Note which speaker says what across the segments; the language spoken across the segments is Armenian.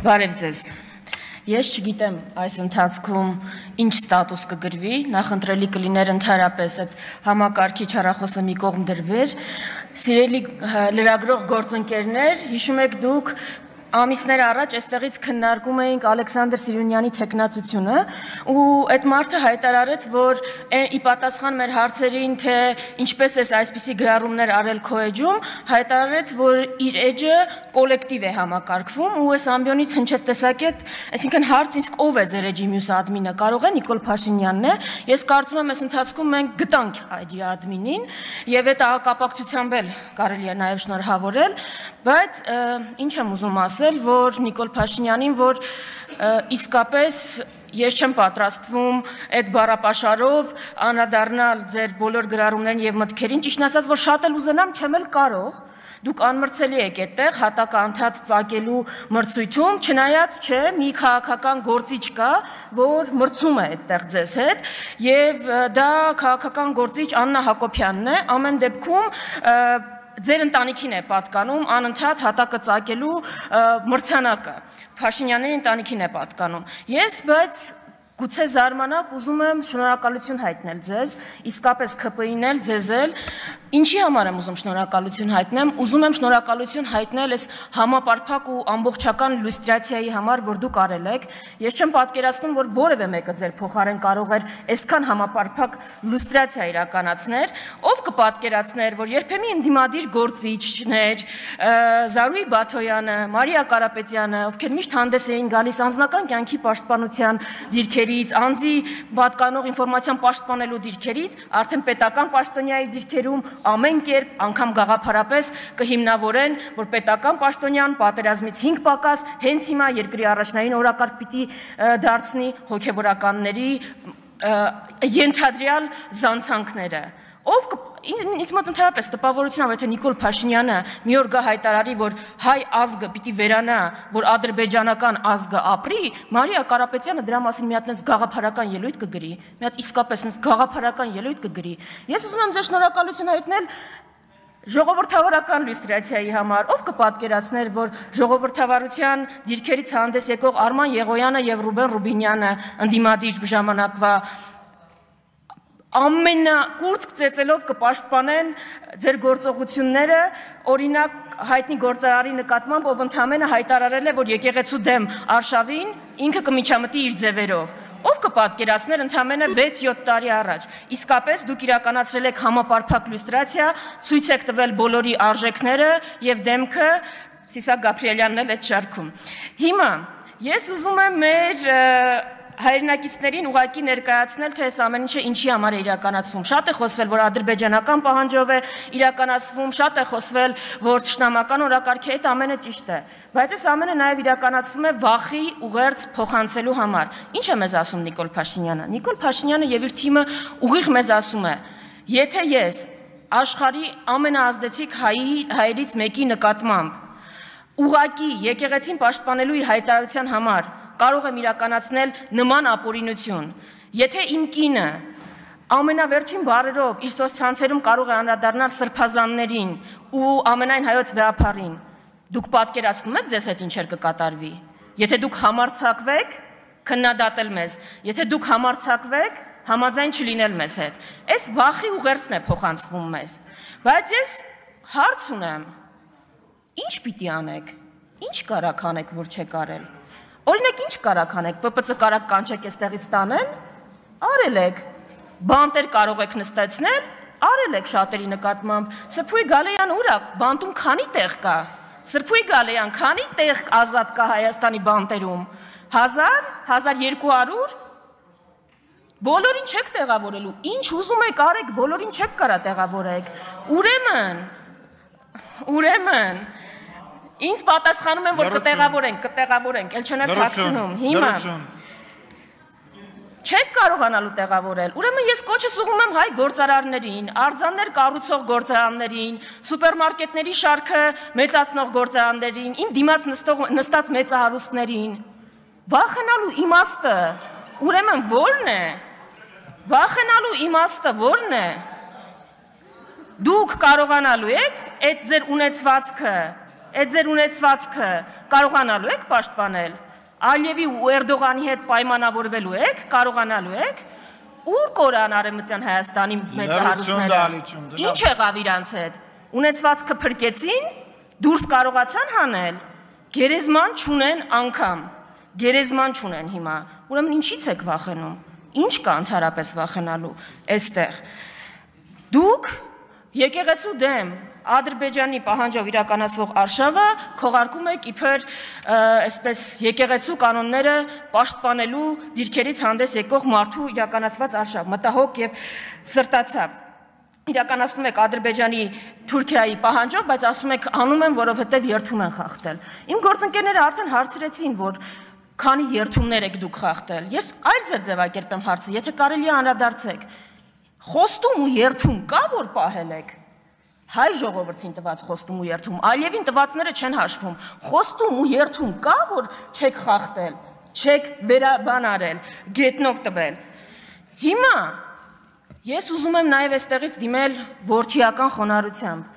Speaker 1: Բարև ձեզ։ Ես չգիտեմ այս ընթացքում ինչ ստատուս կգրվի, նախընտրելի կլիներ ընդհանրապես այդ համակարգիչ հեռախոսը մի կողմ դրվեր։ Սիրելի լրագրող գործընկերներ, հիշում եք դուք ամիսներ առաջ այստեղից քննարկում էինք Ալեքսանդր Սիրունյանի թեկնածությունը ու այդ մարդը հայտարարեց, որ ի պատասխան մեր հարցերին, թե ինչպես է այսպիսի գրառումներ արել քո էջում, հայտարարեց, որ իր էջը կոլեկտիվ է համակարգվում ու այս ամբիոնից հնչեց տեսակետ, այսինքն հարց իսկ ով է ձեր էջի մյուս ադմինը, կարող է Նիկոլ Փաշինյանն է։ Ես կարծում եմ այս ընթացքում մենք գտանք այդ ադմինին եւ այդ կապակցությամբ էլ կարելի է նաեւ շնորհավորել, բայց ինչ եմ ուզում ասել, որ Նիկոլ Փաշինյանին, որ իսկապես ես չեմ պատրաստվում այդ բառապաշարով անդրադառնալ ձեր բոլոր գրառումներին եւ մտքերին, ճիշտն ասած, որ շատ էլ ուզենամ, չեմ էլ կարող։ Դուք անմրցելի եք այդտեղ հատակը անդադ ծակելու մրցույթում, չնայած չէ, մի քաղաքական գործիչ կա, որ մրցում է այդտեղ ձեզ հետ, եւ դա քաղաքական գործիչ Աննա Հակոբյանն է, ամեն դեպքում ձեր ընտանիքին է պատկանում անընդհատ հատակը ծակելու մրցանակը, Փաշինյանների ընտանիքին է պատկանում։ Ես բայց գուցե զարմանաք, ուզում եմ շնորհակալություն հայտնել ձեզ, իսկապես ԿՊԻ-ին էլ, ձեզ էլ, ինչի համար եմ ուզում շնորհակալություն հայտնեմ, ուզում եմ շնորհակալություն հայտնել այս համապարփակ ու ամբողջական լյուստրացիայի համար, որ դուք արել եք։ Ես չեմ պատկերացնում, որ որևէ մեկը ձեր փոխարեն կարող էր այսքան համապարփակ լյուստրացիա իրականացնել, ով կպատկերացներ, որ երբեմն ընդդիմադիր գործիչներ, Զարուհի Բաթոյանը, Մարիա Կարապետյանը, ովքեր միշտ հանդես էին գալիս անձնական կյանքի պաշտպանության դիրքերից, անձի պատկանող ինֆորմացիան պաշտպանելու դիրքերից, արդեն պետական պաշտոնյայի դիրքերում ամեն կերպ, անգամ գաղափարապես կհիմնավորեն, որ պետական պաշտոնյան պատերազմից 5 պակաս հենց հիմա երկրի առաջնային օրակարգ պիտի դարձնի հոգևորականների ենթադրյալ զանցանքները։ Ով ինձ մոտ ընդհանրապես տպավորություն է, թե Նիկոլ Փաշինյանը մի օր գա հայտարարի, որ հայ ազգը պիտի վերանա, որ ադրբեջանական ազգը ապրի, Մարիա Կարապետյանը դրա մասին մի հատ նենց գաղափարական ելույթ կգրի, մի հատ իսկապես նենց գաղափարական ելույթ կգրի։ Ես ուզում եմ ձեզ շնորհակալություն հայտնել ժողովրդավարական լյուստրացիայի համար, ով կպատկերացներ, որ ժողովրդավարության դիրքերից հանդես եկող Արման Եղոյանը եւ Ռուբեն Ռուբինյանը ընդդիմադիր ժամանակվա ամենակուրծք ծեծելով կպաշտպանեն ձեր գործողությունները, օրինակ հայտնի գործարարի նկատմամբ, ով ընդամենը հայտարարել է, որ եկեղեցու դեմ արշավին ինքը կմիջամտի իր ձևերով։ Ով կպատկերացներ ընդամենը 6-7 տարի առաջ։ Իսկապես դուք իրականացրել եք համապարփակ լյուստրացիա, ցույց եք տվել բոլորի արժեքները եւ դեմքը, Սիսակ Գաբրիելյանն էլ այդ շարքում։ Հիմա ես ուզում եմ մեր հայրենակիցներին ուղղակի ներկայացնել, թե այս ամեն ինչը ինչի համար է իրականացվում։ Շատ է խոսվել, որ ադրբեջանական պահանջով է իրականացվում, շատ է խոսվել, որ թշնամական օրակարգի հետ ամենը ճիշտ է, բայց այս ամենը նաև իրականացվում է վախի ուղերձ փոխանցելու համար։ Ինչ է մեզ ասում Նիկոլ Փաշինյանը։ Նիկոլ Փաշինյանը եւ իր թիմը ուղիղ մեզ ասում է. եթե ես աշխարհի ամենաազդեցիկ հայերից մեկի նկատմամբ ուղղակի եկեղեցին պաշտպանելու իր հայտարարության համար կարող եմ իրականացնել նման ապօրինություն, եթե իմ կինը ամենավերջին բառերով իր սոցցանցերում կարող է անդրադառնալ սրբազաններին ու ամենայն հայոց վեհապարին, դուք պատկերացնում եք ձեզ հետ ինչեր կկատարվի, եթե դուք համարձակվեք քննադատել մեզ, եթե դուք համարձակվեք համաձայն չլինել մեզ հետ, այս վախի ուղերձն է փոխանցվում մեզ, բայց ես հարց ունեմ, ինչ պիտի անեք, ինչ կարաք անեք, որ չեք արել։ Օրինակ ինչ կարաք անեք, ՊՊՑ կարաք կանչեք այստեղից տանեն, արել եք, բանտեր կարող եք նստեցնել, արել եք շատերի նկատմամբ, Սրբույի Գալեյան ուր է, բանտում քանի տեղ կա, Սրբույի Գալեյան քանի տեղ ազատ կա Հայաստանի բանտերում, 1000, 1200, բոլորին չեք տեղավորելու, ինչ ուզում եք արեք, բոլորին չեք կարա տեղավորեք, ուրեմն, Ինձ պատասխանում եմ, որ կտեղավորենք, էլ չեն թաքցնում, հիմա չեք կարողանալու տեղավորել, ուրեմն ես կոչս ուղղում եմ հայ գործարարներին, արձաններ կառուցող գործարաններին, սուպերմարկետների շարքը մեծացնող գործարաններին, իմ դիմաց նստած մեծահարուստներին, վախենալու իմաստը, ուրեմն որն է, վախենալու իմաստը որն է, դուք կարողանալու եք այդ ձեր ունեցվածքը այդ ձեր ունեցվածքը կարողանալու եք պաշտպանել, Ալիևի ու Էրդողանի հետ պայմանավորվելու եք, կարողանալու եք, ուր կորան Արևմտյան Հայաստանի մեծահարուստները, ինչ եղավ իրանց հետ, ունեցվածքը փրկեցին, դուրս կարողացան հանել, գերեզման չունեն անգամ, գերեզման չունեն հիմա, ուրեմն ինչից եք վախենում, ինչ կա ընդհանրապես վախենալու այստեղ, դուք եկեղեցու դեմ Ադրբեջանի պահանջով իրականացվող արշավը քողարկում եք իբր այսպես եկեղեցու կանոնները պաշտպանելու դիրքերից հանդես եկող մարդու իրականացված արշավ, մտահոգ եւ սրտացավ։ Իրականացնում եք Ադրբեջանի Թուրքիայի պահանջով, բայց ասում եք անում են, որովհետեւ երթում են խախտել։ Իմ գործընկերները արդեն հարցրեցին, որ քանի երթումներ եք դուք խախտել։ Ես այլ ձևակերպեմ հարցը, եթե կարելի է անդրադարձեք։ Խոստում ու երթում կա, որ պահել եք։ Հայ ժողովրդին տված խոստում ու երթում, Ալիևին տվածները չեն հաշվում, խոստում ու երթում կա, որ չեք խախտել, չեք վերաբան արել, գետնով տվել։ Հիմա ես ուզում եմ նաև այստեղից դիմել որդիական խոնարհությամբ,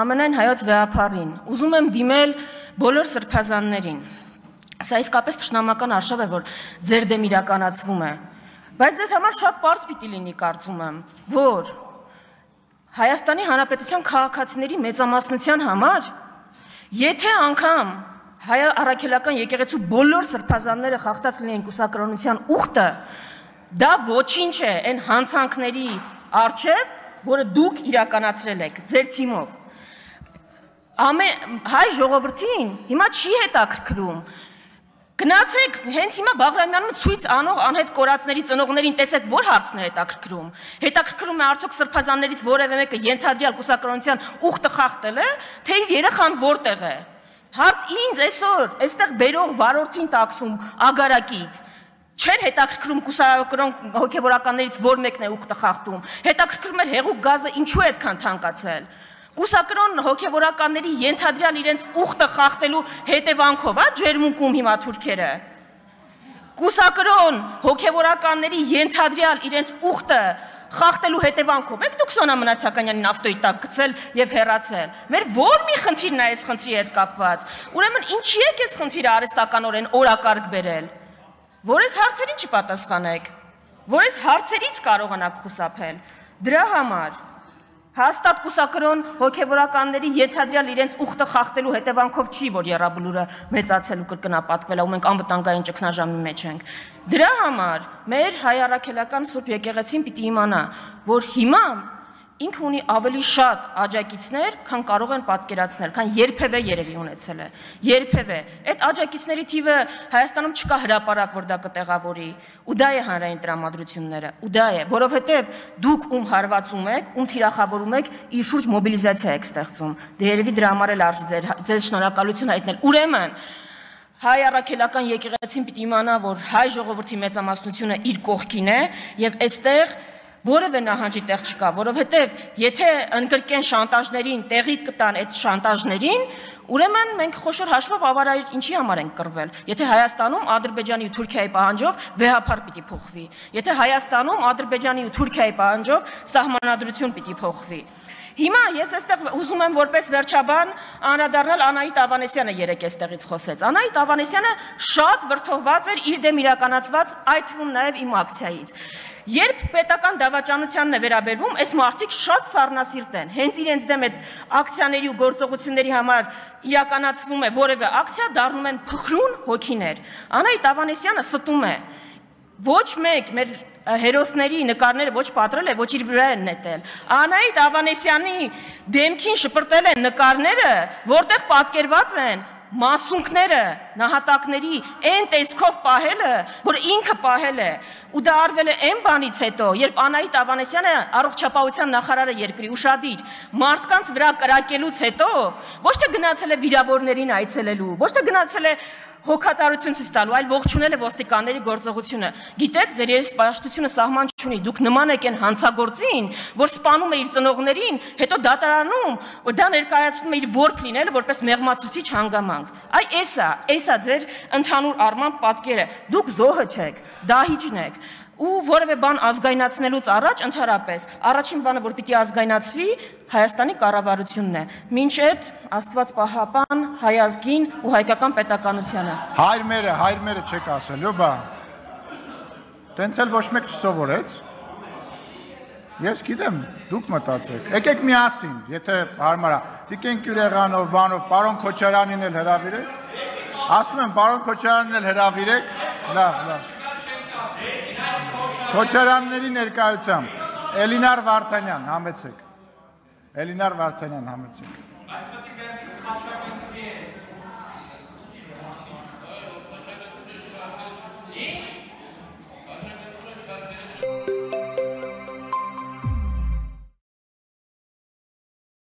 Speaker 1: ամենայն հայոց վեհապարին, ուզում եմ դիմել բոլոր սրբազաններին։ Սա իսկապես թշնամական արշավ է, որ ձեր դեմ իրականացվում է, բայց ձեզ համար շատ պարզ պիտի լինի, կարծում եմ, որ Հայաստանի Հանրապետության քաղաքացիների մեծամասնության համար, եթե անգամ հայ առաքելական եկեղեցու բոլոր սրբազանները խախտած լինեն կուսակրոնության ուխտը, դա ոչինչ է այն հանցանքների առջև, որը դուք իրականացրել եք ձեր թիմով։ Հայ ժողովրդին հիմա չի հետաքրքրում։ Գնացեք, հենց հիմա Բաղրամյանում ցույց անող անհետ կորածների ծնողներին տեսեք, որ հարցն է հետաքրքրում։ Հետաքրքրում է արդյոք սրբազաններից որևէ մեկը ենթադրյալ կուսակրոնության ուխտը խախտել է, թե իր երեխան որտեղ է։ Հարց ինձ այսօր այստեղ բերող վարորդին տաքսում ագարակից չէր հետաքրքրում կուսակրոն հոգևորականներից որ մեկն է ուխտը խախտում։ Հետաքրքրում էր հեղուկ գազը ինչու է այդքան թանկացել։ Կուսակրոն հոգևորականների ենթադրյալ իրենց ուխտը խախտելու հետևանքով է ջերմուկում հիմա թուրքերը։ Կուսակրոն հոգևորականների ենթադրյալ իրենց ուխտը խախտելու հետևանքով եք դուք Սոնա Մնացականյանին ավտոյի տակ գցել եւ հեռացել։ Մեր ո՞ր մի խնդիրն է այս խնդրի հետ կապված։ Ուրեմն ինչի եք այս խնդիրը արհեստականորեն օրակարգ բերել։ Որ այս հարցերին չպատասխանեք, որ այս հարցերից կարողանաք խուսափել։ Դրա համար հաստատ կուսակրոն հոգևորականների ենթադրյալ իրենց ուխտը խախտելու հետևանքով չի, որ եռաբլուրը մեծացել ու կրկնապատկվել է, ու մենք անվտանգային ճգնաժամի մեջ ենք։ Դրա համար մեր հայ առաքելական Սուրբ եկեղեցին պիտի իմանա, որ հիմա ինքը ունի ավելի շատ աջակիցներ, քան կարող են պատկերացնել, քան երբևէ երևի ունեցել է։ Երբևէ։ Այդ աջակիցների թիվը Հայաստանում չկա հրապարակ, որ դա կտեղավորի, ու դա է հանրային տրամադրությունները, ու դա է, որովհետև դուք ում հարվածում եք, ում թիրախավորում եք, իր շուրջ մոբիլիզացիա եք ստեղծում։ Դե երևի դրա համար էլ արժի ձեզ շնորհակալություն հայտնել։ Ուրեմն հայ առաքելական եկեղեցին պիտի իմանա, որ հայ ժողովրդի մեծամասնությունը իր կողքին է, եւ այստեղ որևէ նահանջի տեղ չկա, որովհետև եթե ընդգրկեն շանտաժներին, տեղի կտան այդ շանտաժներին, ուրեմն մենք խոշոր հաշվով ավարայր ինչի համար ենք կռվել։ Եթե Հայաստանում Ադրբեջանի ու Թուրքիայի պահանջով վեհապար պիտի փոխվի, եթե Հայաստանում Ադրբեջանի ու Թուրքիայի պահանջով սահմանադրություն պիտի փոխվի։ Հիմա ես այստեղ ուզում եմ որպես վերջաբան անդրադառնալ Անահիտ Ավանեսյանը երեք այստեղից խոսեց։ Անահիտ Ավանեսյանը շատ վրդովված էր իր դեմ իրականացված, այդ թվում նաև իմ ակցիայից։ Երբ պետական դավաճանությանն է վերաբերվում, այս մարդիկ շատ սառնասիրտ են։ Հենց իրենց դեմ այդ ակցիաների ու գործողությունների համար իրականացվում է որևէ ակցիա, դառնում են փխրուն հոգիներ։ Անահիտ Ավանեսյանը ստում է։ Ոչ մեկ մեր հերոսների նկարները ոչ պատրել է, ոչ իր վրա են նետել։ Անահիտ Ավանեսյանի դեմքին շպրտել են նկարները, որտեղ պատկերված են մասունքները, նահատակների այն տեսքով պահելը, որ ինքը պահել է, ու դա արվել է այն բանից հետո, երբ Անահիտ Ավանեսյանը առողջապահության նախարարը երկրի ուշադիր մարդկանց վրա կրակելուց հետո ոչ թե գնացել է վիրավորներին այցելելու, ոչ թե գնացել է հոգատարություն ցույց տալու, այլ ողջունել է ոստիկանների գործողությունը։ Գիտեք, ձեր երեսպաշտությունը սահման չունի, դուք նման եք այն հանցագործին, որ սպանում է իր ծնողներին, հետո դատարանում, որ դա ներկայացնում է իր որբ լինելը որպես մեղմացուցիչ հանգամանք։ Էսա ձեր ընդհանուր առմամբ պատկերը։ Դուք զոհը չեք, դահիճն եք։ ու որևէ բան ազգայնացնելուց առաջ ընդհանրապես առաջին բանը, որ պիտի ազգայնացվի, Հայաստանի կառավարությունն է, մինչ այդ Աստված պահապան հայ ազգին ու հայկական պետականությանը։
Speaker 2: Հայրմերը չեք ասելու, բա։ Տենց էլ ոչ մեկ չսովորեց։ Ես գիտեմ, դուք մտածեք։ Եկեք միասին, եթե հարմար է։ Տիկին Կյուրեղանով, բանով, պարոն Քոչարյանին էլ հրավիրեք։ Ասում եմ, պարոն Քոչարյանին էլ հրավիրեք։ Լավ։ Քոչարյանների ներկայությամբ Էլինար Վարդանյան, համեցեք։